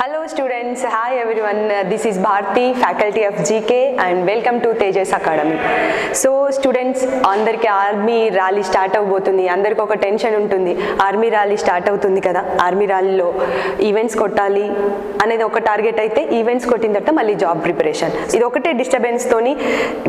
Hello students, hi everyone, this is Bharti, faculty of GK and welcome to Tejas Academy. So students, అందరికి army rally start అవబోతుంది. అందరికి ఒక tension ఉంటుంది, army rally start అవుతుంది కదా, army ర్యాలీలో events కొట్టాలి అనేది ఒక టార్గెట్ అయితే ఈవెంట్స్ కొట్టిన తర్వాత మళ్ళీ జాబ్ ప్రిపరేషన్, ఇది ఒకటే డిస్టర్బెన్స్ తోని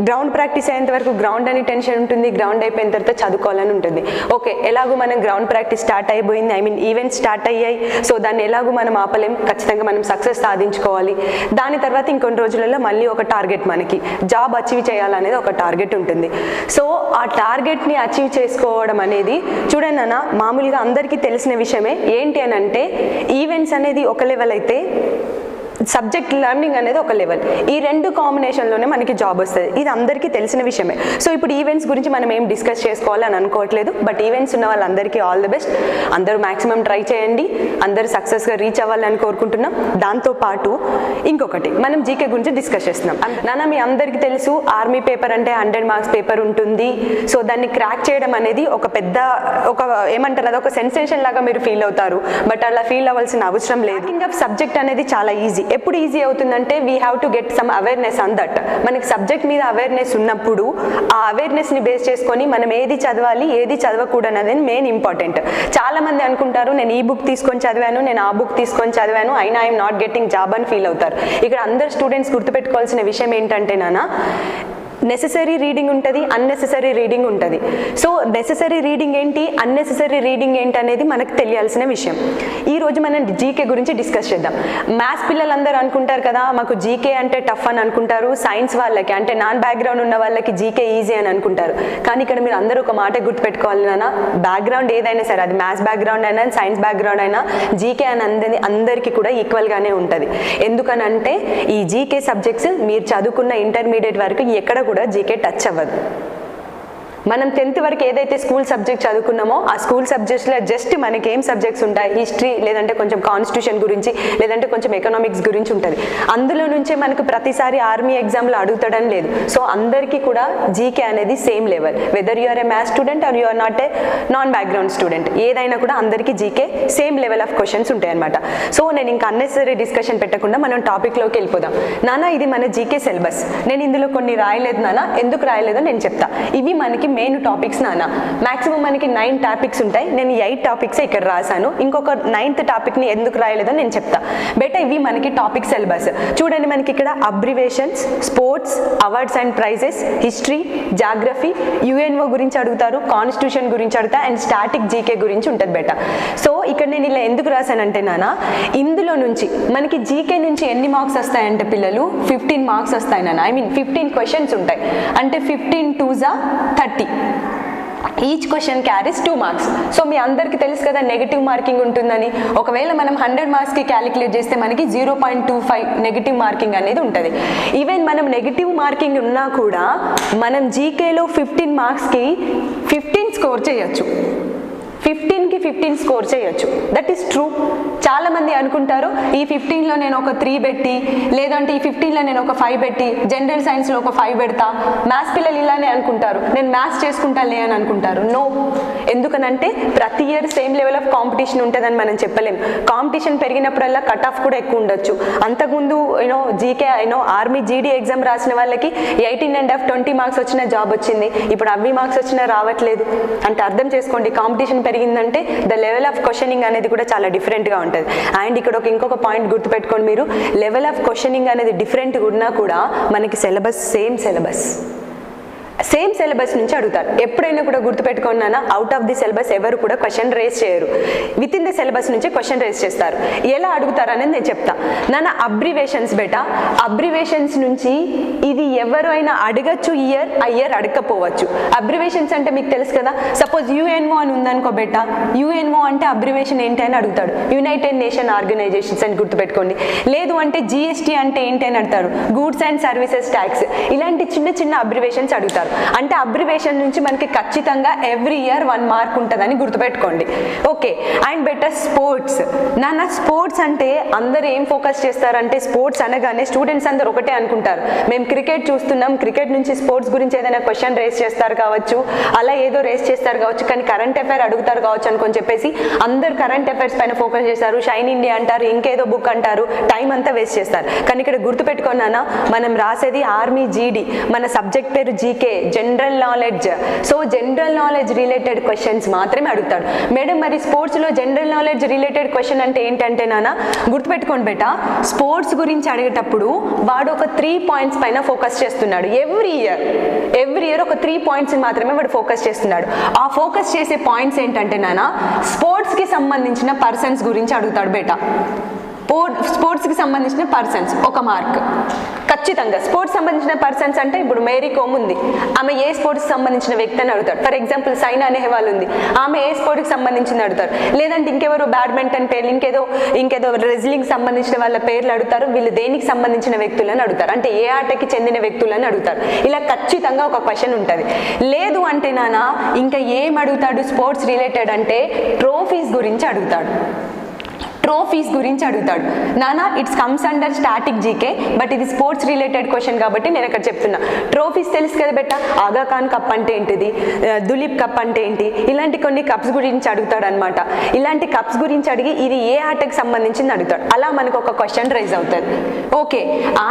గ్రౌండ్ ప్రాక్టీస్ అయ్యేంత వరకు గ్రౌండ్ అని టెన్షన్ ఉంటుంది, గ్రౌండ్ అయిపోయిన తర్వాత చదువుకోవాలని ఉంటుంది. ఓకే, ఎలాగో మనం గ్రౌండ్ ప్రాక్టీస్ స్టార్ట్ అయిపోయింది, ఈవెంట్స్ స్టార్ట్ అయ్యాయి, సో దాన్ని ఎలాగో మనం ఆపలేం, ఖచ్చితంగా మనం సక్సెస్ సాధించుకోవాలి. దాని తర్వాత ఇంకొన్ని రోజులలో మళ్ళీ ఒక టార్గెట్, మనకి జాబ్ అచీవ్ చేయాలనేది ఒక టార్గెట్ ఉంటుంది. సో ఆ టార్గెట్ని అచీవ్ చేసుకోవడం అనేది చూడండి అన్న, మామూలుగా అందరికీ తెలిసిన విషయమే. ఏంటి అని అంటే ఈవెంట్స్ అనేది ఒక లెవెల్ అయితే సబ్జెక్ట్ లెర్నింగ్ అనేది ఒక లెవెల్, ఈ రెండు కాంబినేషన్లోనే మనకి జాబ్ వస్తుంది, ఇది అందరికీ తెలిసిన విషయమే. సో ఇప్పుడు ఈవెంట్స్ గురించి మనం ఏం డిస్కస్ చేసుకోవాలని అనుకోవట్లేదు, బట్ ఈవెంట్స్ ఉన్న వాళ్ళందరికీ ఆల్ ది బెస్ట్, అందరూ మ్యాక్సిమం ట్రై చేయండి, అందరూ సక్సెస్గా రీచ్ అవ్వాలని కోరుకుంటున్నాం. దాంతోపాటు ఇంకొకటి మనం జీకే గురించి డిస్కస్ చేస్తున్నాం. నాన్న మీ అందరికీ తెలుసు, ఆర్మీ పేపర్ అంటే 100 మార్క్స్ పేపర్ ఉంటుంది, సో దాన్ని క్రాక్ చేయడం అనేది ఒక పెద్ద ఏమంటారు, అది ఒక సెన్సేషన్ లాగా మీరు ఫీల్ అవుతారు, బట్ అలా ఫీల్ అవ్వాల్సిన అవసరం లేదు. సబ్జెక్ట్ అనేది చాలా ఈజీ. ఎప్పుడు ఈజీ అవుతుందంటే we have to get some awareness on that. మనకి సబ్జెక్ట్ మీద అవేర్నెస్ ఉన్నప్పుడు ఆ అవేర్నెస్ని బేస్ చేసుకొని మనం ఏది చదవాలి ఏది చదవకూడదు అనేది మెయిన్ ఇంపార్టెంట్. చాలా మంది అనుకుంటారు నేను ఈ బుక్ తీసుకొని చదివాను, నేను ఆ బుక్ తీసుకొని చదివాను, అయినా ఐఎమ్ నాట్ గెట్టింగ్ జాబ్ అని ఫీల్ అవుతారు. ఇక్కడ అందరు స్టూడెంట్స్ గుర్తుపెట్టుకోవాల్సిన విషయం ఏంటంటే నాన్న, నెసెసరీ రీడింగ్ ఉంటుంది, అన్నెసెసరీ రీడింగ్ ఉంటుంది. సో నెసెసరీ రీడింగ్ ఏంటి, అన్నెసెసరీ రీడింగ్ ఏంటి అనేది మనకు తెలియాల్సిన విషయం. ఈరోజు మనం జీకే గురించి డిస్కస్ చేద్దాం. మ్యాథ్స్ పిల్లలందరూ అనుకుంటారు కదా మాకు జీకే అంటే టఫ్ అని అనుకుంటారు, సైన్స్ వాళ్ళకి అంటే నాన్ బ్యాక్గ్రౌండ్ ఉన్న వాళ్ళకి జీకే ఈజీ అని అనుకుంటారు. కానీ ఇక్కడ మీరు అందరూ ఒక మాట గుర్తుపెట్టుకోవాలి నాన్న, బ్యాక్గ్రౌండ్ ఏదైనా సరే, అది మ్యాథ్స్ బ్యాక్గ్రౌండ్ అయినా సైన్స్ బ్యాక్గ్రౌండ్ అయినా జీకే అని అందరికీ కూడా ఈక్వల్గానే ఉంటుంది. ఎందుకనంటే ఈ జీకే సబ్జెక్ట్స్ మీరు చదువుకున్న ఇంటర్మీడియట్ వరకు ఎక్కడ కూడా జీకే టచ్ అవ్వదు. మనం 10th వరకు ఏదైతే స్కూల్ సబ్జెక్ట్ చదువుకున్నామో ఆ స్కూల్ సబ్జెక్ట్స్లో జస్ట్ మనకి ఏం సబ్జెక్ట్స్ ఉంటాయి, హిస్టరీ, లేదంటే కొంచెం కాన్స్టిట్యూషన్ గురించి, లేదంటే కొంచెం ఎకనామిక్స్ గురించి ఉంటుంది. అందులో నుంచే మనకు ప్రతిసారి ఆర్మీ ఎగ్జామ్లో అడుగుతాడని లేదు. సో అందరికీ కూడా జీకే అనేది same level, whether you are a maths student or you are not a non background student, ఏదైనా కూడా అందరికీ GK same level of questions ఉంటాయి అనమాట. సో నేను ఇంకా అన్నెసరీ డిస్కషన్ పెట్టకుండా మనం టాపిక్లోకి వెళ్ళిపోదాం. నాన్న ఇది మన జీకే సిలబస్, నేను ఇందులో కొన్ని రాయలేదు నాన్న, ఎందుకు రాయలేదో నేను చెప్తా. ఇవి మనకి మెయిన్ టాపిక్స్ నాన్న, మాక్సిమం మనకి 9 టాపిక్స్ ఉంటాయి, నేను 8 టాపిక్స్ ఇక్కడ రాశాను, ఇంకొక 9th టాపిక్ని ఎందుకు రాయలేదో నేను చెప్తా. బెటర్ ఇవి మనకి టాపిక్ సిలబస్. చూడండి మనకి ఇక్కడ abbreviations, sports, awards and prizes, history, geography, UNO గురించి అడుగుతారు, కాన్స్టిట్యూషన్ గురించి అడుగుతా, అండ్ స్టాటిక్ జీకే గురించి ఉంటుంది బెటర్. సో ఇక్కడ నేను ఇలా ఎందుకు రాశానంటే నాన్న, ఇందులో నుంచి మనకి జీకే నుంచి ఎన్ని మార్క్స్ వస్తాయంటే పిల్లలు 15 మార్క్స్ వస్తాయి నాన్న. 15 క్వశ్చన్స్ ఉంటాయి, అంటే 15 2s 30. Each question carries 2 marks. So మీ అందరికీ తెలుసు కదా నెగిటివ్ మార్కింగ్ ఉంటుందని. ఒకవేళ మనం 100 మార్క్స్కి క్యాలిక్యులేట్ చేస్తే మనకి 0.25 నెగిటివ్ మార్కింగ్ అనేది ఉంటుంది. ఈవెన్ మనం నెగిటివ్ మార్కింగ్ ఉన్నా కూడా మనం జీకేలో 15 మార్క్స్కి 15 స్కోర్ చేయొచ్చు, 15కి 15 స్కోర్ చేయొచ్చు. That is true. చాలా మంది అనుకుంటారు ఈ 15లో నేను ఒక 3 పెట్టి, లేదంటే ఈ 15లో నేను ఒక 5 పెట్టి, జనరల్ సైన్స్లో ఒక 5 పెడతా. మ్యాథ్స్ పిల్లలు ఇలానే అనుకుంటారు, నేను మ్యాథ్స్ చేసుకుంటాలే అని అనుకుంటారు. నో, ఎందుకనంటే ప్రతి year same level of competition ఉంటుందని మనం చెప్పలేం. కాంపిటీషన్ పెరిగినప్పుడల్లా కట్ ఆఫ్ కూడా ఎక్కువ ఉండొచ్చు. అంతకుముందు జీకే ఆర్మీ జీడీ ఎగ్జామ్ రాసిన వాళ్ళకి 18.5 20 మార్క్స్ వచ్చిన జాబ్ వచ్చింది, ఇప్పుడు అవి మార్క్స్ వచ్చినా రావట్లేదు. అంటే అర్థం చేసుకోండి, కాంపిటీషన్ పెరిగిందంటే ద లెవెల్ ఆఫ్ క్వశ్చనింగ్ అనేది కూడా చాలా డిఫరెంట్గా ఉంటుంది. అండ్ ఇక్కడ ఇంకొక పాయింట్ గుర్తుపెట్టుకోండి మీరు, లెవెల్ ఆఫ్ క్వశ్చనింగ్ అనేది డిఫరెంట్గా ఉన్నా కూడా మనకి సిలబస్ సేమ్ సిలబస్ నుంచి అడుగుతారు. ఎప్పుడైనా కూడా గుర్తుపెట్టుకున్నానా, అవుట్ ఆఫ్ ది సిలబస్ ఎవరు కూడా క్వశ్చన్ రేస్ చేయరు, విత్ ఇన్ ది సిలబస్ నుంచి క్వశ్చన్ రేస్ చేస్తారు. ఎలా అడుగుతారు అనేది నేను చెప్తా నాన్న. అబ్రివేషన్స్ బేటా, అబ్రివేషన్స్ నుంచి ఇది ఎవరు అయినా అడగచ్చు, ఇయర్ అడగకపోవచ్చు. అబ్రివేషన్స్ అంటే మీకు తెలుసు కదా, సపోజ్ యుఎన్ఓ అని ఉందనుకో బేటా, యుఎన్ఓ అంటే అబ్రివేషన్ ఏంటి అని అడుగుతాడు, యునైటెడ్ నేషన్ ఆర్గనైజేషన్స్ అని గుర్తుపెట్టుకోండి. లేదు అంటే జిఎస్టీ అంటే ఏంటి అని అడుగుతారు, గూడ్స్ అండ్ సర్వీసెస్ ట్యాక్స్. ఇలాంటి చిన్న చిన్న అబ్రివేషన్స్ అడుగుతారు. చేస్తారు. అంటే అబ్రివేషన్ నుంచి మనకి ఖచ్చితంగా ఎవ్రీ ఇయర్ 1 మార్క్ ఉంటుందని గుర్తుపెట్టుకోండి. Okay, and better sports. నాన్న స్పోర్ట్స్ అంటే అందరు ఏం ఫోకస్ చేస్తారంటే స్పోర్ట్స్ అనగానే స్టూడెంట్స్ అందరు ఒకటే అనుకుంటారు, మేము క్రికెట్ చూస్తున్నాం, క్రికెట్ నుంచి స్పోర్ట్స్ గురించి ఏదైనా క్వశ్చన్ రేస్ చేస్తారు కావచ్చు, అలా ఏదో రేస్ చేస్తారు కావచ్చు, కానీ కరెంట్ అఫైర్ అడుగుతారు కావచ్చు అనుకొని చెప్పేసి అందరు కరెంట్ అఫైర్స్ పైన ఫోకస్ చేస్తారు, షైన్ ఇండియా అంటారు, ఇంకేదో బుక్ అంటారు, టైం అంతా వేస్ట్ చేస్తారు. కానీ ఇక్కడ గుర్తుపెట్టుకున్నానా, మనం రాసేది ఆర్మీ జీడీ, మన సబ్జెక్ట్ పేరు GK, general knowledge. So general knowledge related questions మాత్రమే అడుగుతాడు. మేడం మరి స్పోర్ట్స్లో జనరల్ నాలెడ్జ్ రిలేటెడ్ క్వశ్చన్ అంటే ఏంటంటే నాన్న గుర్తుపెట్టుకోండి బేటా, స్పోర్ట్స్ గురించి అడిగేటప్పుడు వాడు ఒక 3 పాయింట్స్ పైన ఫోకస్ చేస్తున్నాడు. ఎవ్రీ ఇయర్ ఒక 3 పాయింట్స్ మాత్రమే వాడు ఫోకస్ చేస్తున్నాడు. ఆ ఫోకస్ చేసే పాయింట్స్ ఏంటంటే నాన్న స్పోర్ట్స్కి సంబంధించిన పర్సన్స్ గురించి అడుగుతాడు బేటా. స్పోర్ట్స్కి సంబంధించిన పర్సన్స్ 1 మార్క్ ఖచ్చితంగా. స్పోర్ట్స్ సంబంధించిన పర్సన్స్ అంటే ఇప్పుడు మేరీ కోమ్ ఉంది, ఆమె ఏ స్పోర్ట్స్కి సంబంధించిన వ్యక్తి అని అడుగుతారు. ఫర్ ఎగ్జాంపుల్ సైనా నెహ్వాల్ ఉంది, ఆమె ఏ స్పోర్ట్కి సంబంధించింది అడుగుతారు. లేదంటే ఇంకెవరు బ్యాడ్మింటన్ పేర్లు, ఇంకేదో రెజ్లింగ్ సంబంధించిన వాళ్ళ పేర్లు అడుగుతారు, వీళ్ళు దేనికి సంబంధించిన వ్యక్తులని అడుగుతారు, అంటే ఏ ఆటకి చెందిన వ్యక్తులని అడుగుతారు. ఇలా ఖచ్చితంగా ఒక క్వశ్చన్ ఉంటుంది. లేదు అంటే నాన్న ఇంకా ఏం అడుగుతాడు స్పోర్ట్స్ రిలేటెడ్ అంటే ట్రోఫీస్ గురించి అడుగుతాడు. ట్రోఫీస్ గురించి అడుగుతాడు. నానా it's comes under static GK, but ఇది స్పోర్ట్స్ రిలేటెడ్ క్వశ్చన్ కాబట్టి నేను ఇక్కడ చెప్తున్నా. ట్రోఫీస్ తెలుసు కదా బెట్ట, ఆగా ఖాన్ కప్ అంటే ఏంటిది, దులీప్ కప్ అంటే ఏంటి, ఇలాంటి కొన్ని కప్స్ గురించి అడుగుతాడు అనమాట. ఇలాంటి కప్స్ గురించి అడిగి ఇది ఏ ఆటకి సంబంధించింది అడుగుతాడు. అలా మనకు ఒక క్వశ్చన్ రైజ్ అవుతుంది. ఓకే,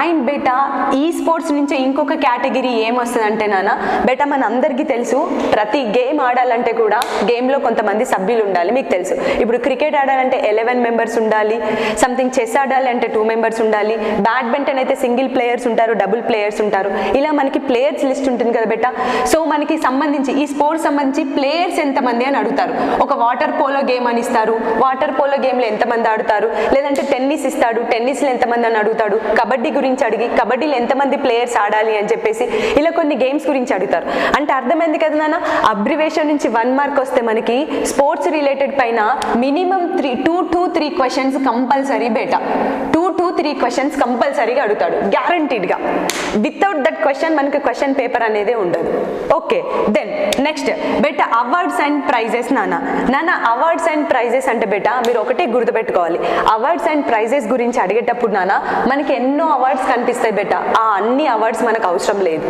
అండ్ బేటా ఈ స్పోర్ట్స్ నుంచి ఇంకొక కేటగిరీ ఏమొస్తుంది అంటే నాన్న బేటా మన అందరికీ తెలుసు, ప్రతి గేమ్ ఆడాలంటే కూడా గేమ్లో కొంతమంది సభ్యులు ఉండాలి. మీకు తెలుసు, ఇప్పుడు క్రికెట్ ఆడాలంటే 11 మెంబర్స్ ఉండాలి, సంథింగ్ చెస్ ఆడాలి అంటే 2 మెంబర్స్ ఉండాలి, బ్యాడ్మింటన్ అయితే సింగిల్ ప్లేయర్స్ ఉంటారు, డబుల్ ప్లేయర్స్ ఉంటారు. ఇలా మనకి ప్లేయర్స్ లిస్ట్ ఉంటుంది కదా బేటా. సో మనకి సంబంధించి ఈ స్పోర్ట్స్ సంబంధించి ప్లేయర్స్ ఎంతమంది అని అడుగుతారు. ఒక వాటర్ పోలో గేమ్ అని ఇస్తారు, వాటర్ పోలో గేమ్లో ఎంతమంది ఆడుతారు, లేదంటే టెన్నిస్ ఇస్తాడు, టెన్నిస్లో ఎంతమంది అని అడుగుతాడు, కబడ్డీ గురించి అడిగి కబడ్డీలో ఎంతమంది ప్లేయర్స్ ఆడాలి అని చెప్పేసి ఇలా కొన్ని గేమ్స్ గురించి అడుగుతారు. అంటే అర్థమైంది కదా నాన్న, అబ్రివేషన్ నుంచి 1 మార్క్ వస్తే మనకి స్పోర్ట్స్ రిలేటెడ్ పైన మినిమం 2 to 3 క్వశ్చన్స్ కంపల్సరీ బేటా. 2 to 3 క్వశ్చన్స్ కంపల్సరీగా అడుగుతాడు గ్యారంటీడ్గా. వితౌట్ దట్ క్వశ్చన్ మనకి క్వశ్చన్ పేపర్ అనేది ఉండదు. ఓకే, దెన్ నెక్స్ట్ బేటా అవార్డ్స్ అండ్ ప్రైజెస్. నాన్న అవార్డ్స్ అండ్ ప్రైజెస్ అంటే బేటా మీరు ఒకటే గుర్తుపెట్టుకోవాలి, అవార్డ్స్ అండ్ ప్రైజెస్ గురించి అడిగేటప్పుడు నాన్న మనకి ఎన్నో అవార్డ్స్ కనిపిస్తాయి బేటా. ఆ అన్ని అవార్డ్స్ మనకు అవసరం లేదు.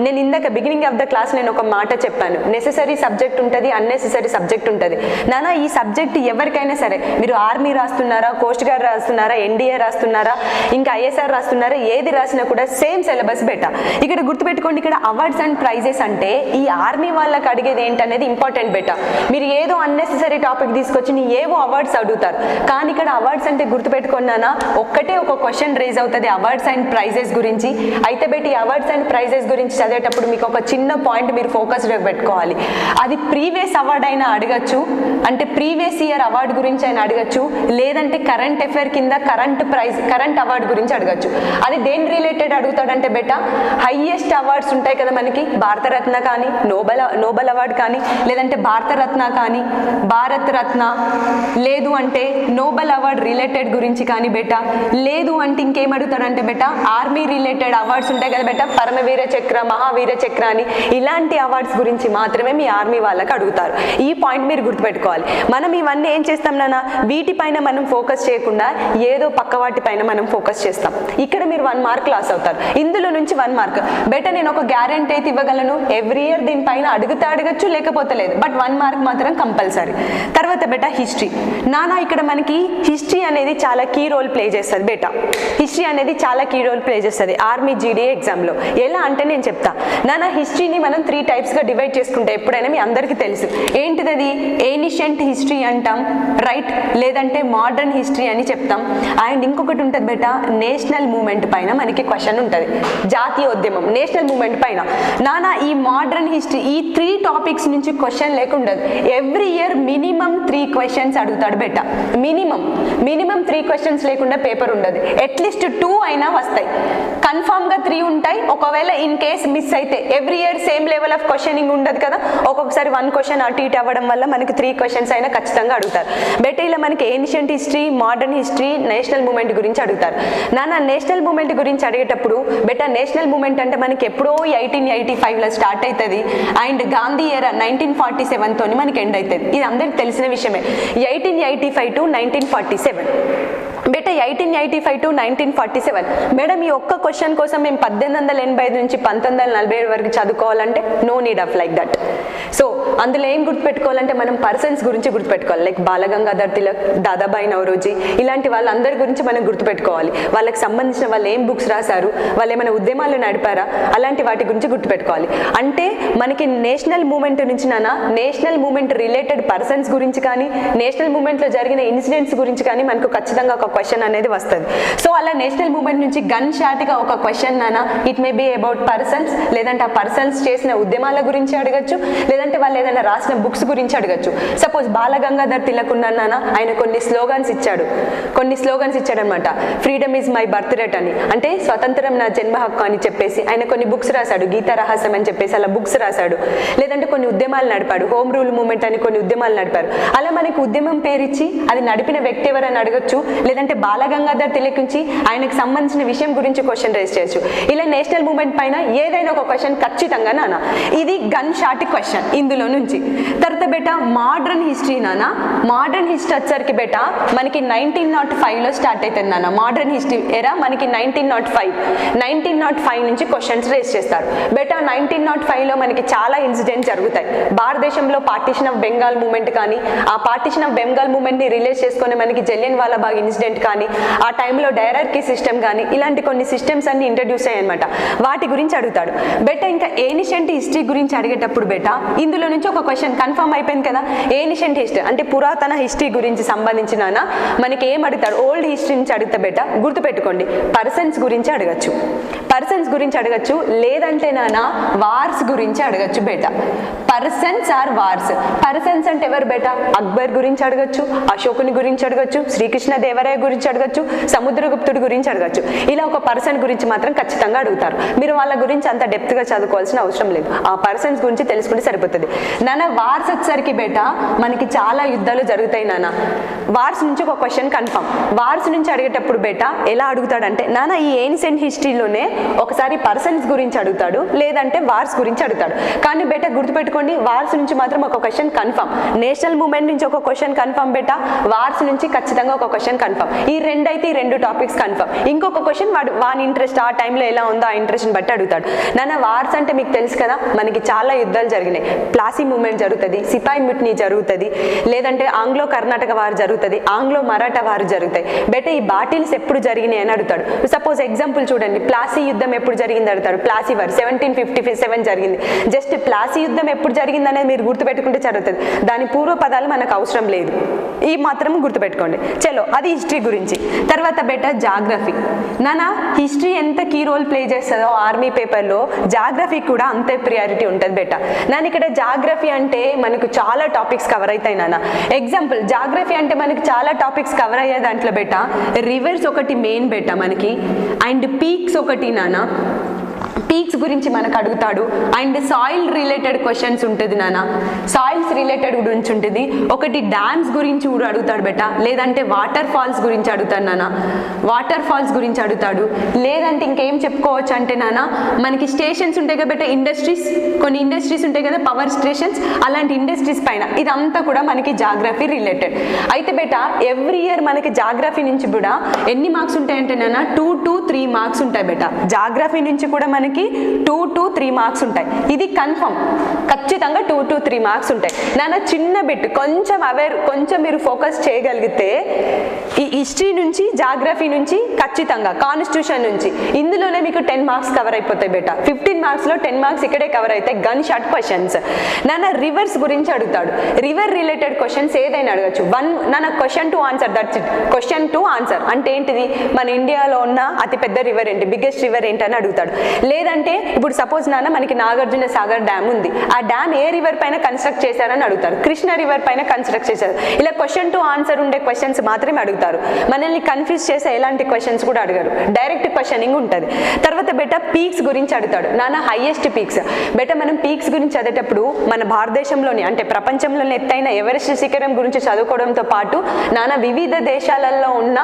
నేను ఇందాక బిగినింగ్ ఆఫ్ ద క్లాస్ నేను ఒక మాట చెప్పాను, నెసెసరీ సబ్జెక్ట్ ఉంటుంది, అన్నెసెసరీ సబ్జెక్ట్ ఉంటుంది. నాన్న ఈ సబ్జెక్ట్ ఎవరికైనా సరే, మీరు ఆర్మీ రాస్తున్నారా, కోస్ట్ గార్డ్ రాస్తున్నారా, ఎన్డీఏ రాస్తున్నారా, ఇంకా ఐఎస్ఆర్ రాస్తున్నారా, ఏది రాసినా కూడా సేమ్ సిలబస్ బేటా. ఇక్కడ గుర్తుపెట్టుకోండి, ఇక్కడ అవార్డ్స్ అండ్ ప్రైజెస్ అంటే ఈ ఆర్మీ వాళ్ళకి అడిగేది ఏంటనేది ఇంపార్టెంట్ బేటా. మీరు ఏదో అన్నెసెసరీ టాపిక్ తీసుకొచ్చి ఏవో అవార్డ్స్ అడుగుతారు, కానీ ఇక్కడ అవార్డ్స్ అంటే గుర్తుపెట్టుకున్నానా ఒక్కటే ఒక క్వశ్చన్ రేజ్ అవుతుంది అవార్డ్స్ అండ్ ప్రైజెస్ గురించి. అయితే బేటి అవార్డ్స్ అండ్ ప్రైజెస్ గురించి చదివేటప్పుడు మీకు ఒక చిన్న పాయింట్ మీరు ఫోకస్డ్గా పెట్టుకోవాలి. అది ప్రీవియస్ అవార్డ్ అయినా అడగచ్చు, అంటే ప్రీవియస్ ఇయర్ అవార్డు గురించి అయినా అడగచ్చు, లేదంటే కరెంట్ అఫైర్ కింద కరెంట్ అవార్డు గురించి అడగచ్చు. అది దేని రిలేటెడ్ అడుగుతాడంటే బేటా హైయెస్ట్ అవార్డ్స్ ఉంటాయి కదా మనకి, భారతరత్న కానీ, నోబెల్ అవార్డు కానీ, లేదంటే భారతరత్న కానీ, భారత్ రత్న, లేదు అంటే నోబెల్ అవార్డు రిలేటెడ్ గురించి కానీ బేటా, లేదు అంటే ఇంకేం అడుగుతాడంటే బేటా ఆర్మీ రిలేటెడ్ అవార్డ్స్ ఉంటాయి కదా బేటా, పరమవీర చక్ర, మహావీర చక్ర అని, ఇలాంటి అవార్డ్స్ గురించి మాత్రమే మీ ఆర్మీ వాళ్ళకి అడుగుతారు. ఈ పాయింట్ మీరు గుర్తుపెట్టుకోవాలి. మనం ఇవన్నీ ఏం చేస్తాం నాన్న, వీటిపైన మనం ఫోకస్ చేయకుండా ఏదో పక్క వాటి పైన మనం ఫోకస్ చేస్తాం. ఇక్కడ మీరు 1 మార్క్ లాస్ అవుతారు. ఇందులో నుంచి 1 మార్క్ బేటా నేను ఒక గ్యారంటీ అయితే ఇవ్వగలను, ఎవ్రీ ఇయర్ దీనిపైన అడగచ్చు లేకపోతే లేదు, బట్ 1 మార్క్ మాత్రం కంపల్సరీ. తర్వాత బేటా హిస్టరీ. నానా ఇక్కడ మనకి హిస్టరీ అనేది చాలా కీ రోల్ ప్లే చేస్తుంది బేటా. హిస్టరీ అనేది చాలా కీ రోల్ ప్లే చేస్తుంది ఆర్మీ జీడీఏ ఎగ్జామ్లో. ఎలా అంటే నేను చెప్తా నానా, హిస్టరీని మనం 3 టైప్స్గా డివైడ్ చేసుకుంటే ఎప్పుడైనా మీ అందరికీ తెలుసు ఏంటిది, అది ఏన్షియంట్ హిస్టరీ అంటాం రైట్, లేదంటే మోడర్న్ హిస్టరీ అని చెప్తాం. అండ్ ఇంకొకటి ఉంటుంది బేటా నేషనల్ మూమెంట్ పైన మనకి క్వశ్చన్ ఉంటుంది, జాతీయోద్యమం నేషనల్ మూమెంట్ పైన. నానా ఈ మోడర్న్ హిస్టరీ ఈ 3 టాపిక్స్ నుంచి క్వశ్చన్ లేకుండదు. ఎవ్రీ ఇయర్ మినిమం 3 క్వశ్చన్స్ అడుగుతాడు బేటా. మినిమం 3 క్వశ్చన్స్ లేకుండా పేపర్ ఉండదు. అట్లీస్ట్ 2 అయినా వస్తాయి, కన్ఫామ్గా 3 ఉంటాయి. ఒకవేళ ఇన్ కేస్ మిస్ అయితే every year same level of questioning ఉండదు కదా, ఒక్కొక్కసారి 1 క్వశ్చన్ అటు ఇటు అవ్వడం వల్ల మనకి 3 క్వశ్చన్స్ అయినా ఖచ్చితంగా అడుగుతారు బేటా. ఇలా మనకి ancient history, modern history, national movement గురించి అడుగుతారు. నాన్న నేషనల్ మూమెంట్ గురించి అడిగేటప్పుడు బెటా నేషనల్ మూమెంట్ అంటే మనకి ఎప్పుడో 1885లో స్టార్ట్ అవుతుంది అండ్ గాంధీ ఎరా 1947 తోని మనకి ఎండ్ అవుతుంది. ఇది అందరికి తెలిసిన విషయమే. 1885 to 1947 బేటా 1885 to 1947 మేడం ఈ ఒక్క క్వశ్చన్ కోసం మేము 1885 నుంచి 1947 వరకు చదువుకోవాలంటే no need of like that. So అందులో ఏం గుర్తుపెట్టుకోవాలంటే మనం పర్సన్స్ గురించి గుర్తుపెట్టుకోవాలి. లైక్ బాలగంగాధర్ తిలక్, దాదాబాయి నౌరోజీ, ఇలాంటి వాళ్ళందరి గురించి మనం గుర్తుపెట్టుకోవాలి. వాళ్ళకి సంబంధించిన వాళ్ళు ఏం బుక్స్ రాశారు, వాళ్ళు ఏమైనా ఉద్యమాలు నడిపారా, అలాంటి వాటి గురించి గుర్తుపెట్టుకోవాలి. అంటే మనకి నేషనల్ మూమెంట్ నుంచి నాన్న నేషనల్ మూమెంట్ రిలేటెడ్ పర్సన్స్ గురించి కానీ నేషనల్ మూమెంట్లో జరిగిన ఇన్సిడెంట్స్ గురించి కానీ మనకు ఖచ్చితంగా ఒక క్వశ్చన్ అనేది వస్తుంది. సో అలా నేషనల్ మూమెంట్ నుంచి గన్ షాట్గా ఒక క్వశ్చన్ నాన్న it may be about persons, లేదంటే ఆ పర్సన్స్ చేసిన ఉద్యమాల గురించి అడగచ్చు, లేదంటే వాళ్ళు ఏదైనా రాసిన బుక్స్ గురించి అడగచ్చు. సపోజ్ బాలగంగాధర్ తిలక్ ఉన్నాన్న ఆయన కొన్ని స్లోగన్స్ ఇచ్చాడనమాట. Freedom is my birthright అని, అంటే స్వతంత్రం నా జన్మ హక్కు అని చెప్పేసి ఆయన కొన్ని బుక్స్ రాశాడు. గీతా రహస్యం అని చెప్పేసి అలా బుక్స్ రాశాడు. లేదంటే కొన్ని ఉద్యమాలు నడిపాడు. హోమ్ రూల్ మూమెంట్ అని కొన్ని ఉద్యమాలు నడిపారు. అలా మనకి ఉద్యమం పేరిచ్చి అది నడిపిన వ్యక్తి ఎవరని అడగచ్చు, లేదంటే బాలగంగాధర్ తిలక్ నుంచి ఆయనకు సంబంధించిన విషయం గురించి క్వశ్చన్ రేస్ చేయొచ్చు. ఇలా నేషనల్ మూమెంట్ పైన ఏదైనా ఒక క్వశ్చన్ ఖచ్చితంగా నాన్న ఇది గన్ షాట్ క్వశ్చన్ ఇందులో నుంచి. తర్వాత బేటా మోడర్న్ హిస్టరీ నాన్న, మోడర్న్ హిస్టరీ వచ్చరికి బేటా మనకి 1905లో స్టార్ట్ అవుతుంది నాన్న. మోడర్న్ హిస్టరీ ఎరా మనకి 1905 నుంచి క్వశ్చన్స్ రేస్ చేస్తారు. బేటా 1905లో మనకి చాలా ఇన్సిడెంట్స్ జరుగుతాయి. భారతదేశంలో పార్టీషన్ ఆఫ్ బెంగాల్ మూమెంట్ కానీ, ఆ పార్టీషన్ ఆఫ్ బెంగాల్ మూమెంట్ ని రిలేట్ చేసుకుని మనకి జలియన్ వాలాబాగ్ ఇన్సిడెంట్ కానీ, ఆ టైంలో డైరార్కీ సిస్టమ్ కానీ, ఇలాంటి కొన్ని సిస్టమ్స్ అన్ని ఇంట్రడ్యూస్ అయ్యాయి అనమాట. వాటి గురించి అడుగుతాడు. బేటా ఇంకా ఏన్షియంట్ హిస్టరీ గురించి అడిగేటప్పుడు బేటా ఇందులో నుంచి ఒక క్వశ్చన్ కన్ఫర్మ్ అయిపోయింది కదా. ఏన్షియంట్ హిస్టరీ అంటే పురాతన హిస్టరీ గురించి సంబంధించిన మనకి ఏం అడుగుతాడు, ఓల్డ్ హిస్టరీ నుంచి అడుగుతా బేటా గుర్తుపెట్టుకోండి. పర్సన్స్ గురించి అడగచ్చు, పర్సన్స్ గురించి అడగచ్చు, లేదంటే నాన్న వార్స్ గురించి అడగచ్చు బేటా. Persons or wars. పర్సన్స్ అంటే ఎవరు బేటా? అక్బర్ గురించి అడగచ్చు, అశోకుని గురించి అడగచ్చు, శ్రీకృష్ణ దేవరాయ గురించి అడగచ్చు, సముద్రగుప్తుడి గురించి అడగచ్చు. ఇలా ఒక పర్సన్ గురించి మాత్రం ఖచ్చితంగా అడుగుతారు. మీరు వాళ్ళ గురించి అంత డెప్త్ గా చదువుకోవాల్సిన అవసరం లేదు, ఆ పర్సన్స్ గురించి తెలుసుకుంటే సరిపోతుంది. నాన్న వార్స్ వచ్చేసరికి బేటా మనకి చాలా యుద్ధాలు జరుగుతాయి నాన్న. వార్స్ నుంచి ఒక క్వశ్చన్ కన్ఫర్మ్. వార్స్ నుంచి అడిగేటప్పుడు బేటా ఎలా అడుగుతాడంటే నాన్న ఈ ఏన్షియంట్ హిస్టరీలోనే ఒకసారి పర్సన్స్ గురించి అడుగుతాడు, లేదంటే వార్స్ గురించి అడుగుతాడు. కానీ బేటా గుర్తుపెట్టుకోండి వార్స్ నుంచి మాత్రం ఒక క్వశ్చన్ కన్ఫర్మ్. నేషనల్ మూమెంట్ నుంచి ఒక క్వశ్చన్ కన్ఫర్మ్ బేటా, వార్స్ నుంచి ఖచ్చితంగా ఒక క్వశ్చన్ కన్ఫర్మ్. ఈ రెండు టాపిక్స్ కన్ఫర్మ్. ఇంకొక క్వశ్చన్ వాని ఇంట్రెస్ట్ ఆ టైంలో ఎలా ఉందో ఆ ఇంట్రెస్ట్ని బట్టి అడుగుతాడు. నాన్న వార్స్ అంటే మీకు తెలుసు కదా మనకి చాలా యుద్ధాలు జరిగినాయి. ప్లాసీ మూమెంట్ జరుగుతుంది, సిపాయి ముట్నీ జరుగుతుంది, లేదంటే ఆంగ్లో కర్ణాటక వారు జరుగుతుంది, ఆంగ్లో మరాఠా వారు జరుగుతాయి. బేటా ఈ బాటిల్స్ ఎప్పుడు జరిగినాయి అని అడుగుతాడు. సపోజ్ ఎగ్జాంపుల్ చూడండి, ప్లాసీ యుద్ధం ఎప్పుడు జరిగింది అడుగుతాడు. ప్లాసీ వార్ 1757 జరిగింది. జస్ట్ ప్లాసీ యుద్ధం ఎప్పుడు జరిగింది అనేది మీరు గుర్తుపెట్టుకుంటే జరుగుతుంది. దాని పూర్వ పదాలు మనకు అవసరం లేదు, ఈ మాత్రం గుర్తుపెట్టుకోండి. చలో అది హిస్టరీ గురించి. తర్వాత బేటా జాగ్రఫీ. నాన్న హిస్టరీ ఎంత కీ రోల్ ప్లే చేస్తుందో ఆర్మీ పేపర్లో జాగ్రఫీ కూడా అంతే ప్రియారిటీ ఉంటుంది బేటా. నాన్న ఇక్కడ జాగ్రఫీ అంటే మనకు చాలా టాపిక్స్ కవర్ అవుతాయి నాన్న. ఎగ్జాంపుల్ జాగ్రఫీ అంటే మనకి చాలా టాపిక్స్ కవర్ అయ్యే దాంట్లో బేటా రివర్స్ ఒకటి మెయిన్ బేటా మనకి, అండ్ పీక్స్ ఒకటి నాన్న. పీక్స్ గురించి మనకు అడుగుతాడు. అండ్ సాయిల్ రిలేటెడ్ క్వశ్చన్స్ ఉంటుంది నాన్న, సాయిల్స్ రిలేటెడ్ గురించి ఉంటుంది. ఒకటి డ్యామ్స్ గురించి కూడా అడుగుతాడు బేటా, లేదంటే వాటర్ ఫాల్స్ గురించి అడుగుతాడు నాన్న, వాటర్ ఫాల్స్ గురించి అడుగుతాడు. లేదంటే ఇంకేం చెప్పుకోవచ్చు అంటే నాన్న మనకి స్టేషన్స్ ఉంటాయి కదా బేటా, ఇండస్ట్రీస్, కొన్ని ఇండస్ట్రీస్ ఉంటాయి కదా పవర్ స్టేషన్స్, అలాంటి ఇండస్ట్రీస్ పైన ఇదంతా కూడా మనకి జాగ్రఫీ రిలేటెడ్. అయితే బేటా ఎవ్రీ ఇయర్ మనకి జాగ్రఫీ నుంచి కూడా ఎన్ని మార్క్స్ ఉంటాయంటే నాన్న 2 to 3 మార్క్స్ ఉంటాయి బేటా. జాగ్రఫీ నుంచి కూడా మనకి 2 to 3 మార్క్స్ ఉంటాయి. ఇది కన్ఫర్మ్, ఖచ్చితంగా 2 to 3 మార్క్స్ ఉంటాయి నాన్న. చిన్న బిట్ కొంచెం మీరు ఫోకస్ చేయగలిగితే ఈ హిస్టరీ నుంచి జాగ్రఫీ నుంచి ఖచ్చితంగా కాన్స్టిట్యూషన్ నుంచి ఇందులోనే మీకు 10 మార్క్స్ కవర్ అయిపోతాయి బేటా. 15 మార్క్స్లో 10 మార్క్స్ ఇక్కడే కవర్ అవుతాయి. గన్ షాట్ క్వశ్చన్స్ నాన్న. రివర్స్ గురించి అడుగుతాడు, రివర్ రిలేటెడ్ క్వశ్చన్స్ ఏదైనా అడగచ్చు. నాన్న question to answer, that's it. Question to answer అంటే ఏంటిది, మన ఇండియాలో ఉన్న అతిపెద్ద రివర్ ఏంటి, బిగ్గెస్ట్ రివర్ ఏంటి అని అడుగుతాడు. లేదంటే ఇప్పుడు సపోజ్ నాన్న మనకి నాగార్జున సాగర్ డ్యామ్ ఉంది, ఆ డ్యామ్ ఏ రివర్ పైన కన్స్ట్రక్ట్ చేశారని అడుగుతారు. కృష్ణ రివర్ పైన కన్స్ట్రక్ట్ చేశారు. ఇలా క్వశ్చన్ టు ఆన్సర్ ఉండే క్వశ్చన్స్ మాత్రమే అడుగుతారు. అడుగుతారు. మనల్ని కన్ఫ్యూజ్ చేసే ఎలాంటి క్వశ్చన్స్ కూడా అడగరు, డైరెక్ట్ క్వశ్చనింగ్ ఉంటుంది. తర్వాత బెట పీక్స్ గురించి అడుగుతాడు. నాన్న హైయెస్ట్ పీక్స్ బెట మనం పీక్స్ గురించి చదివేటప్పుడు మన భారతదేశంలోని అంటే ప్రపంచంలోని ఎత్తైన ఎవరెస్ట్ శిఖరం గురించి చదువుకోవడంతో పాటు నాన్న వివిధ దేశాలలో ఉన్న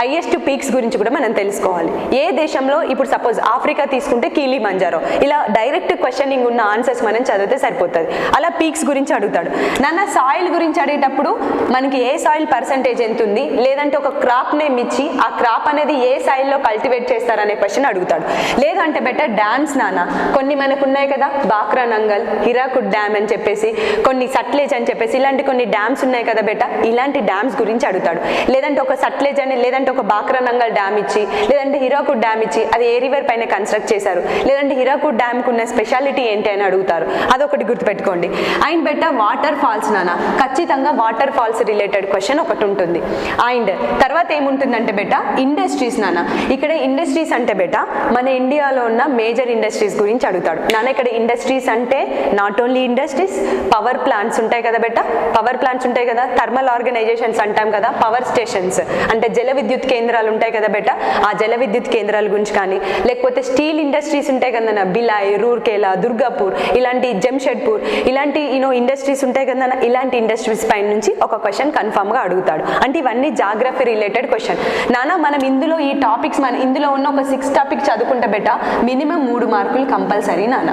హైయెస్ట్ పీక్స్ గురించి కూడా మనం తెలుసుకోవాలి. ఏ దేశంలో ఇప్పుడు సపోజ్ ఆఫ్రికా తీసుకుంటే కిలిమంజారో, ఇలా డైరెక్ట్ క్వశ్చనింగ్ ఉన్న ఆన్సర్స్ మనం చదివితే సరిపోతుంది. అలా పీక్స్ గురించి అడుగుతాడు. నాన్న సాయిల్ గురించి అడిగేటప్పుడు మనకి ఏ సాయిల్ పర్సంటేజ్ ఎంత ఉంది, లేదంటే ఒక క్రాప్ నేమ్ ఇచ్చి ఆ క్రాప్ అనేది ఏ సాయిల్లో కల్టివేట్ చేస్తారనే క్వశ్చన్ అడుగుతాడు. లేదంటే బెటర్ డ్యామ్స్ నాన్న కొన్ని మనకు ఉన్నాయి కదా, బాక్రా నంగల్, హిరాకుడ్ డ్యామ్ అని చెప్పేసి, కొన్ని సట్లేజ్ అని చెప్పేసి ఇలాంటి కొన్ని డ్యామ్స్ ఉన్నాయి కదా బెట, ఇలాంటి డ్యామ్స్ గురించి అడుగుతాడు. లేదంటే ఒక సట్లేజ్ అని లేదంటే ఒక బాక్రా నంగల్ డ్యామ్ ఇచ్చి లేదంటే హిరాకుడ్ డ్యామ్ ఇచ్చి అది ఏ రివర్ పైన కన్స్ట్రక్ట్ చేశారు, లేదంటే హిరాకుడ్ డ్యామ్ కు ఉన్న స్పెషాలిటీ ఏంటి అని అడుగుతారు. అదొకటి గుర్తుపెట్టుకోండి. అండ్ బెట వాటర్ ఫాల్స్ నాన్న ఖచ్చితంగా వాటర్ ఫాల్స్ రిలేటెడ్ క్వశ్చన్ ఒకటి ఉంటుంది. అండ్ తర్వాత ఏముంటుందంటే బెట ఇండస్ట్రీస్ నాన్న. ఇక్కడ ఇండస్ట్రీస్ అంటే బెట మన ఇండియాలో ఉన్న మేజర్ ఇండస్ట్రీస్ గురించి అడుగుతాడు. నాన్న ఇక్కడ ఇండస్ట్రీస్ అంటే not only industries, power plants ఉంటాయి కదా బెట, పవర్ ప్లాంట్స్ ఉంటాయి కదా, థర్మల్ ఆర్గనైజేషన్స్ అంటాం కదా, పవర్ స్టేషన్స్ అంటే జల విద్యుత్ కేంద్రాలు ఉంటాయి కదా బెట, ఆ జల విద్యుత్ కేంద్రాల గురించి కానీ, లేకపోతే స్టీల్ ఇండస్ట్రీస్ ఉంటాయి కదా బిలాయ్, రూర్కేలా, దుర్గాపూర్, ఇలాంటి జంషెడ్పూర్, ఇలాంటి ఇండస్ట్రీస్ ఉంటాయి కదా, ఇలాంటి ఇండస్ట్రీస్ పైన నుంచి ఒక క్వశ్చన్ కన్ఫర్మ్ గా అడుగుతాడు. అంటే ఇవన్నీ జాగ్రఫీ రిలేటెడ్ క్వశ్చన్. నానా మనం ఇందులో ఈ టాపిక్స్ మన ఇందులో ఉన్న ఒక 6 టాపిక్ చదువుకుంటే బెట మినిమం 3 మార్కులు కంపల్సరీ నాన్న,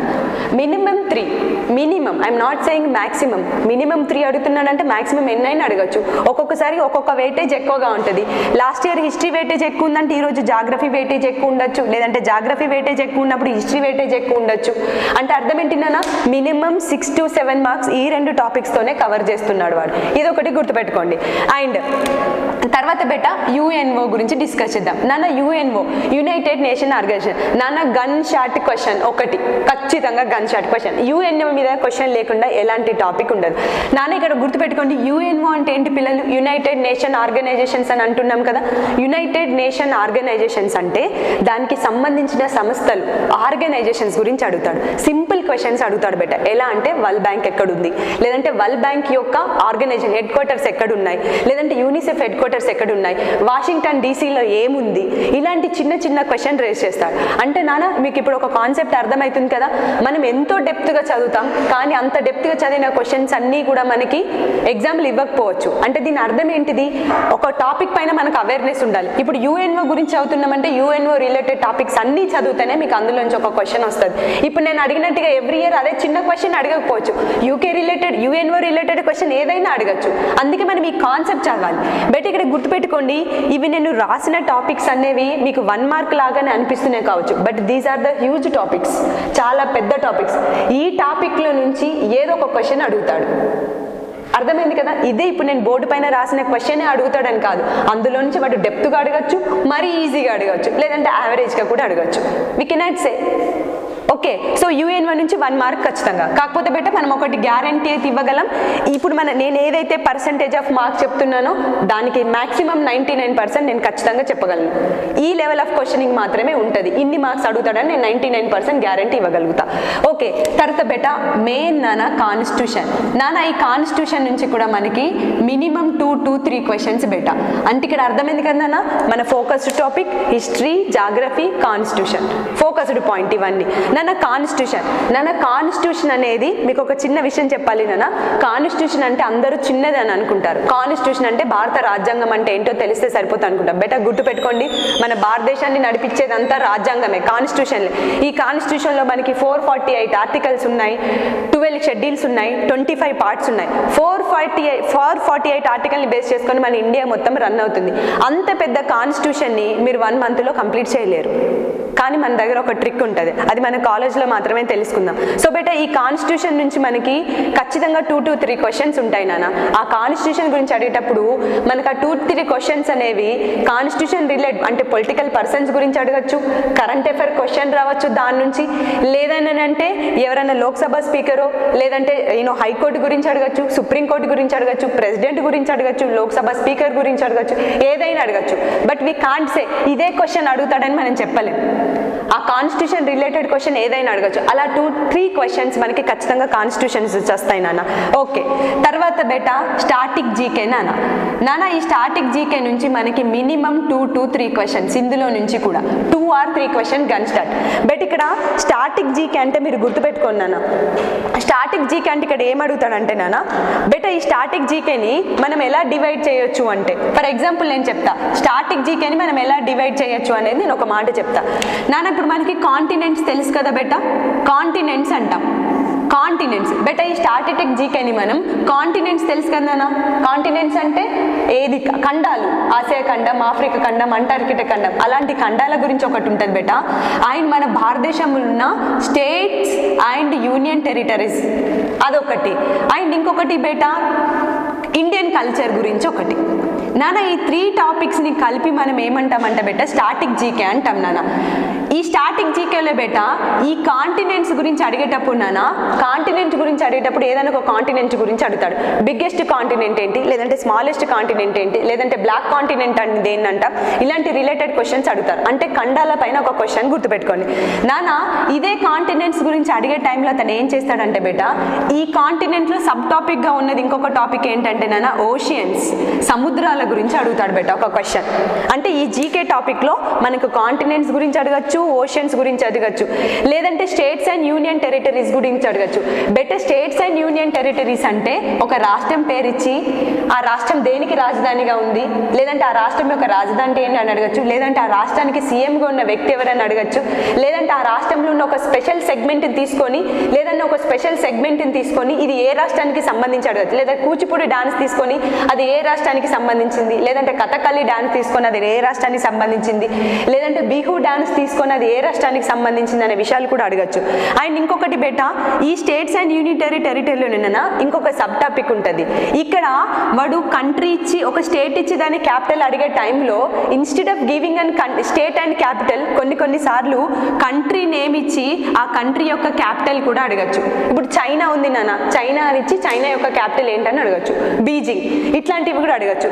minimum 3, minimum, I'm not saying maximum, minimum 3 అడుగుతున్నాడంటే మాక్సిమం ఎన్నైనా అడగచ్చు. ఒక్కొక్కసారి ఒక్కొక్క వెయిటేజ్ ఎక్కువగా ఉంటుంది. లాస్ట్ ఇయర్ హిస్టరీ వెయిటేజ్ ఎక్కువ ఉందంటే ఈరోజు జాగ్రఫీ వెయిటేజ్ ఎక్కువ ఉండొచ్చు, లేదంటే జాగ్రఫీ వెయిటేజ్ ఎక్కువ ఉన్నప్పుడు హిస్టరీ వెయిటేజ్ ఎక్కువ ఉండొచ్చు. అంటే అర్థం ఏంటినా మినిమం 6 to 7 మార్క్స్ ఈ 2 టాపిక్స్ తోనే కవర్ చేస్తున్నాడు వాడు. ఇది ఒకటి గుర్తుపెట్టుకోండి. అండ్ తర్వాత బెట యుఎన్ఓ గురించి డిస్కస్ చేద్దాం. నాన్న యుఎన్ఓ యునైటెడ్ నేషన్ ఆర్గనైజేషన్, నాన్న గన్ షాట్ క్వశ్చన్ ఒకటి ఖచ్చితంగా గన్ షాట్ క్వశ్చన్. యుఎన్ఓ మీద క్వశ్చన్ లేకుండా ఎలాంటి టాపిక్ ఉండదు. నాన్న ఇక్కడ గుర్తుపెట్టుకోండి, యుఎన్ఓ అంటే ఏంటి పిల్లలు, యునైటెడ్ నేషన్ ఆర్గనైజేషన్స్ అని అంటున్నాం కదా. యునైటెడ్ నేషన్ ఆర్గనైజేషన్స్ అంటే దానికి సంబంధించిన సంస్థలు, ఆర్గనైజేషన్స్ గురించి అడుగుతాడు. సింపుల్ క్వశ్చన్స్ అడుగుతాడు బెట. ఎలా అంటే వరల్డ్ బ్యాంక్ ఎక్కడుంది, లేదంటే వరల్డ్ బ్యాంక్ యొక్క ఆర్గనైజేషన్ హెడ్ క్వార్టర్స్ ఎక్కడున్నాయి, లేదంటే యూనిసెఫ్ హెడ్ క్వార్టర్స్ ఎక్కడున్నాయి, వాషింగ్టన్ డీసీలో ఏముంది, ఇలాంటి చిన్న చిన్న క్వశ్చన్ రేస్ చేస్తాడు. అంటే నాన్న మీకు ఇప్పుడు ఒక కాన్సెప్ట్ అర్థమవుతుంది కదా, మనం ఎంతో డెప్త్గా చదువుతాం కానీ అంత డెప్త్గా చదివిన క్వశ్చన్స్ అన్నీ కూడా మనకి ఎగ్జామ్లు ఇవ్వకపోవచ్చు. అంటే దీని అర్థం ఏంటిది, ఒక టాపిక్ పైన మనకు అవేర్నెస్ ఉండాలి. ఇప్పుడు యుఎన్ఓ గురించి చదువుతున్నామంటే యుఎన్ఓ రిలేటెడ్ టాపిక్స్ అన్నీ చదివితేనే మీకు అందులోంచి ఒక క్వశ్చన్ వస్తుంది. ఇప్పుడు నేను అడిగినట్టుగా ఎవ్రీ ఇయర్ అదే చిన్న క్వశ్చన్ అడగకపోవచ్చు, UK related UNO related question ఏదైనా అడగచ్చు. అందుకే మనం ఈ కాన్సెప్ట్ చదవాలి. బట్ ఇక్కడ గుర్తుపెట్టుకోండి, ఇవి నేను రాసిన టాపిక్స్ అనేవి మీకు 1 మార్క్ లాగానే అనిపిస్తున్నాయి కావచ్చు, but these are the huge topics, చాలా పెద్ద టాపిక్స్. ఈ టాపిక్లో నుంచి ఏదో ఒక క్వశ్చన్ అడుగుతాడు. అర్థమైంది కదా, ఇదే ఇప్పుడు నేను బోర్డు పైన రాసిన క్వశ్చనే అడుగుతాడని కాదు, అందులో నుంచి వాడు డెప్త్గా అడగచ్చు, మరీ ఈజీగా అడగచ్చు, లేదంటే యావరేజ్గా కూడా అడగచ్చు. We cannot say. Okay, so UNO నుంచి 1 మార్క్ ఖచ్చితంగా. కాకపోతే బెట్ట మనం ఒకటి గ్యారంటీ అయితే ఇవ్వగలం, ఇప్పుడు నేను ఏదైతే పర్సంటేజ్ ఆఫ్ మార్క్స్ చెప్తున్నానో దానికి మాక్సిమం 99% నేను ఖచ్చితంగా చెప్పగలను. ఈ లెవెల్ ఆఫ్ క్వశ్చనింగ్ మాత్రమే ఉంటుంది. ఇన్ని మార్క్స్ అడుగుతాడని నేను 99% గ్యారంటీ ఇవ్వగలుగుతా. ఓకే, తర్వాత బెట మెయిన్ నాన్న కాన్స్టిట్యూషన్. నాన్న ఈ కాన్స్టిట్యూషన్ నుంచి కూడా మనకి మినిమం 2 to 3 క్వశ్చన్స్ బెట. అంటే ఇక్కడ అర్థమైంది కదా నాన్న, మన focused topic history, geography, constitution, focused point ఇవన్నీ. నాన్న కాన్స్టిట్యూషన్ అనేది మీకు ఒక చిన్న విషయం చెప్పాలి నాన్న. కాన్స్టిట్యూషన్ అంటే అందరూ చిన్నది అని అనుకుంటారు. కాన్స్టిట్యూషన్ అంటే భారత రాజ్యాంగం అంటే ఏంటో తెలిస్తే సరిపోతుంది అనుకుంటాం. బెటర్ గుర్తు పెట్టుకోండి, మన భారతదేశాన్ని నడిపించేదంతా రాజ్యాంగమే, కాన్స్టిట్యూషన్లే. ఈ కాన్స్టిట్యూషన్లో మనకి 448 ఆర్టికల్స్ ఉన్నాయి, 12 షెడ్యూల్స్ ఉన్నాయి, 25 పార్ట్స్ ఉన్నాయి. 448 ఆర్టికల్ని బేస్ చేసుకొని మన ఇండియా మొత్తం రన్ అవుతుంది. అంత పెద్ద కాన్స్టిట్యూషన్ని మీరు 1 మంత్లో కంప్లీట్ చేయలేరు. కానీ మన దగ్గర ఒక ట్రిక్ ఉంటుంది, అది మన కాలేజ్లో మాత్రమే తెలుసుకుందాం. సో బెట ఈ కాన్స్టిట్యూషన్ నుంచి మనకి ఖచ్చితంగా 2 to 3 క్వశ్చన్స్ ఉంటాయి నాన్న. ఆ కాన్స్టిట్యూషన్ గురించి అడిగేటప్పుడు మనకు ఆ 2-3 క్వశ్చన్స్ అనేవి కాన్స్టిట్యూషన్ రిలేటెడ్, అంటే పొలిటికల్ పర్సన్స్ గురించి అడగచ్చు, కరెంట్ అఫైర్ క్వశ్చన్ రావచ్చు దాని నుంచి, లేదనంటే ఎవరైనా లోక్సభ స్పీకరో, లేదంటే హైకోర్టు గురించి అడగచ్చు, సుప్రీంకోర్టు గురించి అడగచ్చు, ప్రెసిడెంట్ గురించి అడగచ్చు, లోక్సభ స్పీకర్ గురించి అడగచ్చు, ఏదైనా అడగచ్చు. బట్ వీ కాంట్ సే ఇదే క్వశ్చన్ అడుగుతాడని మనం చెప్పలేం. ఆ కాన్స్టిట్యూషన్ రిలేటెడ్ క్వశ్చన్ ఏదైనా అడగచ్చు. అలా 2-3 క్వశ్చన్స్ మనకి ఖచ్చితంగా కాన్స్టిట్యూషన్స్ వస్తాయి నాన్న. ఓకే, తర్వాత బేటా స్టాటిక్ జీకే నానా ఈ స్టాటిక్ జీకే నుంచి మనకి మినిమం 2 to 3 క్వశ్చన్స్ ఇందులో నుంచి కూడా 2 or 3 question gun start. But ఇక్కడ స్టాటిక్ జీకే అంటే మీరు గుర్తుపెట్టుకోండి నాన్న, స్టాటిక్ జీకే అంటే ఇక్కడ ఏం అడుగుతాడంటే నాన్న బేటా ఈ స్టాటిక్ జీకేని మనం ఎలా డివైడ్ చేయొచ్చు అంటే, ఫర్ ఎగ్జాంపుల్ నేను చెప్తా స్టాటిక్ జీకేని మనం ఎలా డివైడ్ చేయొచ్చు అనేది నేను ఒక మాట చెప్తా నాన్న. ఇప్పుడు మనకి కాంటినెంట్స్ తెలుసు కదా బేటా, కాంటినెంట్స్ అంటాం, కాంటినెంట్స్. బేటా ఈ స్టాటిక్ జీకేని మనం కాంటినెంట్స్ తెలుసు కదా, కాంటినెంట్స్ అంటే ఏది ఖండాలు, ఆసియా ఖండం, ఆఫ్రికా ఖండం, అంటార్కిటికా ఖండం, అలాంటి ఖండాల గురించి ఒకటి ఉంటుంది బేటా. అండ్ మన భారతదేశంలో ఉన్న స్టేట్స్ అండ్ యూనియన్ టెరిటరీస్ అదొకటి. అండ్ ఇంకొకటి బేటా ఇండియన్ కల్చర్ గురించి ఒకటి. నాన్న ఈ 3 టాపిక్స్ని కలిపి మనం ఏమంటామంటే బేటా స్టాటిక్ జీకే అంటాం నాన్న. ఈ స్టాటిక్ జీకేలో బేటా ఈ కాంటినెంట్స్ గురించి అడిగేటప్పుడు నాన్న, కాంటినెంట్ గురించి అడిగేటప్పుడు ఏదైనా ఒక కాంటినెంట్ గురించి అడుగుతాడు. బిగ్గెస్ట్ కాంటినెంట్ ఏంటి, లేదంటే స్మాలెస్ట్ కాంటినెంట్ ఏంటి, లేదంటే బ్లాక్ కాంటినెంట్ అంటే దేన్నంటాం, ఇలాంటి రిలేటెడ్ క్వశ్చన్స్ అడుగుతారు. అంటే ఖండాల పైన ఒక క్వశ్చన్ గుర్తుపెట్టుకోండి నాన్న. ఇదే కాంటినెంట్స్ గురించి అడిగే టైంలో అతను ఏం చేస్తాడంటే బేటా ఈ కాంటినెంట్లో సబ్ టాపిక్గా ఉన్నది ఇంకొక టాపిక్ ఏంటంటే నాన్న ఓషియన్స్, సముద్రాల గురించి అడుగుతాడు బేటా ఒక క్వశ్చన్. అంటే ఈ జీకే టాపిక్లో మనకు కాంటినెంట్స్ గురించి అడగచ్చు, ఓషన్స్ గురించి అడగచ్చు, లేదంటే స్టేట్స్ అండ్ యూనియన్ టెరిటరీస్ గురించి అడగచ్చు. Better states and union territories అంటే ఒక రాష్ట్రం పేరిచ్చి ఆ రాష్ట్రం దేనికి రాజధానిగా ఉంది, లేదంటే ఆ రాష్ట్రం యొక్క రాజధాని ఏంటి అని అడగచ్చు, లేదంటే ఆ రాష్ట్రానికి సీఎంగా ఉన్న వ్యక్తి ఎవరని అడగచ్చు, లేదంటే ఆ రాష్ట్రంలో ఉన్న ఒక స్పెషల్ సెగ్మెంట్ని తీసుకొని, లేదంటే ఒక స్పెషల్ సెగ్మెంట్ని తీసుకొని ఇది ఏ రాష్ట్రానికి సంబంధించి అడగచ్చు, లేదా కూచిపూడి డాన్స్ తీసుకొని అది ఏ రాష్ట్రానికి సంబంధించింది, లేదంటే కథకళి డాన్స్ తీసుకొని అది ఏ రాష్ట్రానికి సంబంధించింది, లేదంటే బిహు డాన్స్ తీసుకొని అది ఏ రాష్ట్రానికి సంబంధించింది అనే విషయాలు కూడా అడగచ్చు. అండ్ ఇంకొకటి బేటా ఈ స్టేట్స్ అండ్ యూనిటరీ టెరిటరీలోనేనా ఇంకొక సబ్ టాపిక్ ఉంటుంది. ఇక్కడ వాడు కంట్రీ ఇచ్చి ఒక స్టేట్ ఇచ్చి దాని క్యాపిటల్ అడిగే టైంలో instead of giving and state and capital కొన్నిసార్లు కంట్రీ నేమ్ ఇచ్చి ఆ కంట్రీ యొక్క క్యాపిటల్ కూడా అడగచ్చు. ఇప్పుడు చైనా ఉంది నాన్న, చైనా అని ఇచ్చి చైనా యొక్క క్యాపిటల్ ఏంటని అడగచ్చు, బీజింగ్, ఇట్లాంటివి కూడా అడగచ్చు.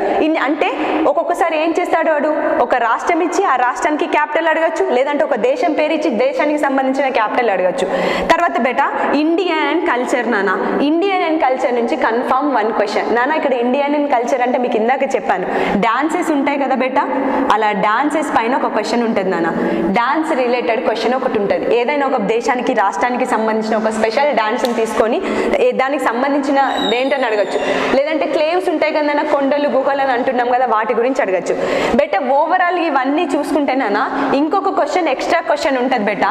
అంటే ఒక్కొక్కసారి ఏం చేస్తాడు వాడు ఒక రాష్ట్రం ఇచ్చి ఆ రాష్ట్రానికి క్యాపిటల్ అడగచ్చు, లేదంటే ఒక దేశం పేరు ఇచ్చి దేశానికి సంబంధించిన క్యాపిటల్ అడగచ్చు. తర్వాత బేటా ఇండియన్ అండ్ కల్చర్ నాన్న, ఇండియన్ అండ్ కల్చర్ నుంచి కన్ఫర్మ్ 1 క్వశ్చన్ నాన్న. ఇక్కడ ఇండియన్ అండ్ కల్చర్ అంటే మీకు ఇందాక చెప్పాను డాన్సెస్ ఉంటాయి కదా బేటా, అలా డాన్సెస్ పైన ఒక క్వశ్చన్ ఉంటుంది నాన్న. డాన్స్ రిలేటెడ్ క్వశ్చన్ ఒకటి ఉంటుంది. ఏదైనా ఒక దేశానికి రాష్ట్రానికి సంబంధించిన ఒక స్పెషల్ డాన్స్ని తీసుకొని దానికి సంబంధించిన ఏంటని అడగచ్చు, లేదంటే క్లేవ్స్ ఉంటాయి కదా కొండలు గుహలు అని అంటున్నాం కదా వాటి గురించి అడగచ్చు. బెటర్ ఓవరాల్ ఇవన్నీ చూసుకుంటే నాన్న ఇంకొక క్వశ్చన్ ఎక్స్ట్రా క్వశ్చన్ ఉంటుంది బేటా.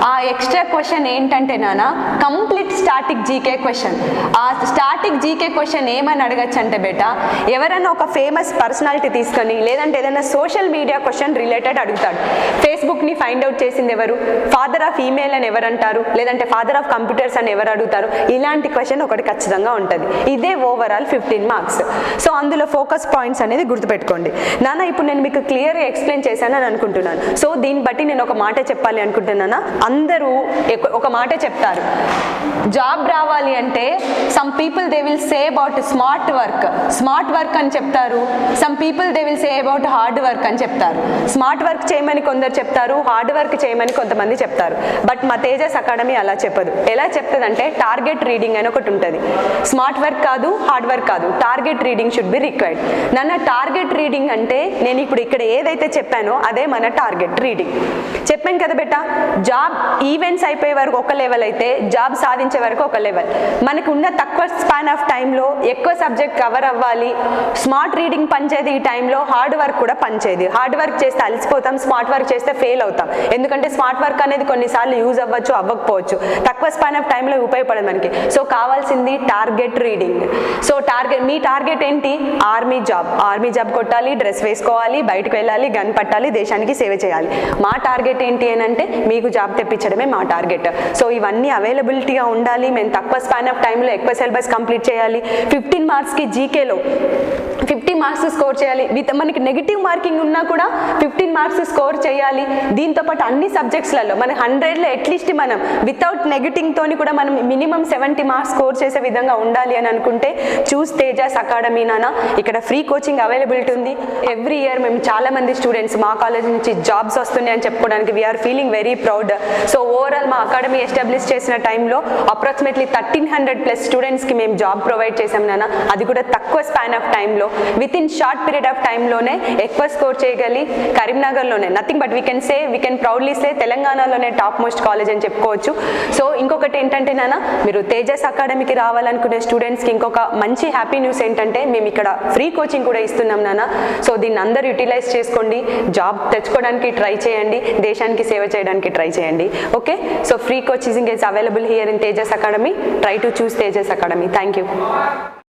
ఆ ఎక్స్ట్రా క్వశ్చన్ ఏంటంటే నాన్న కంప్లీట్ స్టాటిక్ జీకే క్వశ్చన్. ఆ స్టాటిక్ జీకే క్వశ్చన్ ఏమని అడగచ్చు అంటే బేటా ఎవరైనా ఒక ఫేమస్ పర్సనాలిటీ తీసుకొని, లేదంటే ఏదైనా సోషల్ మీడియా క్వశ్చన్ రిలేటెడ్ అడుగుతాడు. ఫేస్బుక్ని ఫైండ్ అవుట్ చేసింది ఎవరు, ఫాదర్ ఆఫ్ ఈమెయిల్ అని ఎవరు అంటారు, లేదంటే ఫాదర్ ఆఫ్ కంప్యూటర్స్ అని ఎవరు అడుగుతారు, ఇలాంటి క్వశ్చన్ ఒకటి ఖచ్చితంగా ఉంటుంది. ఇదే ఓవరాల్ 15 మార్క్స్. సో అందులో ఫోకస్ పాయింట్స్ అనేది గుర్తుపెట్టుకోండి నాన్న. ఇప్పుడు నేను మీకు క్లియర్గా ఎక్స్ప్లెయిన్ చేశానని అనుకుంటున్నాను. సో దీన్ని బట్టి నేను ఒక మాట చెప్పాలి అనుకుంటున్నానా, అందరూ ఒక మాట చెప్తారు జాబ్ రావాలి అంటే some people they will say about smart work అని చెప్తారు, some people they will say about hard work అని చెప్తారు. స్మార్ట్ వర్క్ చేయమని కొందరు చెప్తారు, హార్డ్ వర్క్ చేయమని కొంతమంది చెప్తారు. బట్ మా తేజస్ అకాడమీ అలా చెప్పదు. ఎలా చెప్తుంది అంటే టార్గెట్ రీడింగ్ అని ఒకటి ఉంటుంది. స్మార్ట్ వర్క్ కాదు, హార్డ్ వర్క్ కాదు, target reading should be required. నన్న టార్గెట్ రీడింగ్ అంటే నేను ఇప్పుడు ఇక్కడ ఏదైతే చెప్పానో అదే మన టార్గెట్ రీడింగ్. చెప్పాను కదా బేటా, జాబ్ ఈవెంట్స్ అయిపోయే వరకు ఒక లెవెల్ అయితే జాబ్ సాధించే వరకు ఒక లెవెల్. మనకు ఉన్న తక్కువ స్పాన్ ఆఫ్ టైంలో ఎక్కువ సబ్జెక్ట్ కవర్ అవ్వాలి. స్మార్ట్ రీడింగ్ పనిచేది ఈ టైంలో, హార్డ్ వర్క్ కూడా పనిచేది. హార్డ్ వర్క్ చేస్తే అలసిపోతాం, స్మార్ట్ వర్క్ చేస్తే ఫెయిల్ అవుతాం. ఎందుకంటే స్మార్ట్ వర్క్ అనేది కొన్నిసార్లు యూజ్ అవ్వచ్చు, అవ్వకపోవచ్చు, తక్కువ స్పాన్ ఆఫ్ టైంలో ఉపయోగపడదు మనకి. సో కావాల్సింది టార్గెట్ రీడింగ్. సో మీ టార్గెట్ ఏంటి, ఆర్మీ జాబ్ కొట్టాలి, డ్రెస్ వేసుకోవాలి, బయటకు వెళ్ళాలి, గన్ పట్టాలి, దేశానికి సేవ చేయాలి. మా టార్గెట్ ఏంటి అని అంటే మీకు జాబ్ తెప్పించడమే మా టార్గెట్. సో ఇవన్నీ అవైలబిలిటీగా ఉండాలి. మేము తక్కువ స్పాన్ ఆఫ్ టైంలో ఎక్కువ సిలబస్ కంప్లీట్ చేయాలి. 15 మార్క్స్కి జీకేలో 50 మార్క్స్ స్కోర్ చేయాలి. మనకి నెగిటివ్ మార్కింగ్ ఉన్నా కూడా 15 మార్క్స్ స్కోర్ చేయాలి. దీంతోపాటు అన్ని సబ్జెక్ట్స్లలో మన 100లో అట్లీస్ట్ మనం వితౌట్ నెగిటింగ్తోని కూడా మనం మినిమం 70 మార్క్స్ స్కోర్ చేసే విధంగా ఉండాలి అని అనుకుంటే చూస్ తేజస్ అకాడమీ నాన్న. ఇక్కడ ఫ్రీ కోచింగ్ అవైలబిలిటీ ఉంది. ఎవ్రీ ఇయర్ మేము చాలా మంది స్టూడెంట్స్ మా కాలేజ్ నుంచి జాబ్స్ వస్తున్నాయి అని చెప్పుకోవడానికి చెప్పుకోవడానికి we are feeling very proud. So overall మా అకాడమీ ఎస్టాబ్లిష్ చేసిన టైంలో అప్రాక్సిమేట్లీ 1300+ స్టూడెంట్స్కి మేము జాబ్ ప్రొవైడ్ చేసాం నాన్న. అది కూడా తక్కువ స్పాన్ ఆఫ్ టైంలో, within short period of టైంలోనే ఎక్కువ స్కోర్ చేయగలి కరీంనగర్లోనే nothing but we can proudly say తెలంగాణలోనే టాప్ మోస్ట్ కాలేజ్ అని చెప్పుకోవచ్చు. సో ఇంకొకటి ఏంటంటే నాన్న, మీరు తేజస్ అకాడమీకి రావాలనుకునే స్టూడెంట్స్కి ఇంకొక మంచి హ్యాపీ న్యూస్ ఏంటంటే మేము ఇక్కడ ఫ్రీ కోచింగ్ కూడా ఇస్తున్నాం నాన్న. సో దీన్ని అందరూ యూటిలైజ్ చేసుకోండి, జాబ్ తెచ్చుకోవడానికి ట్రై చేయండి, దేశానికి సేవ చేయడానికి ట్రై చేయండి. Okay, so free coaching is available here in Tejas Academy. Try to choose Tejas Academy. Thank you.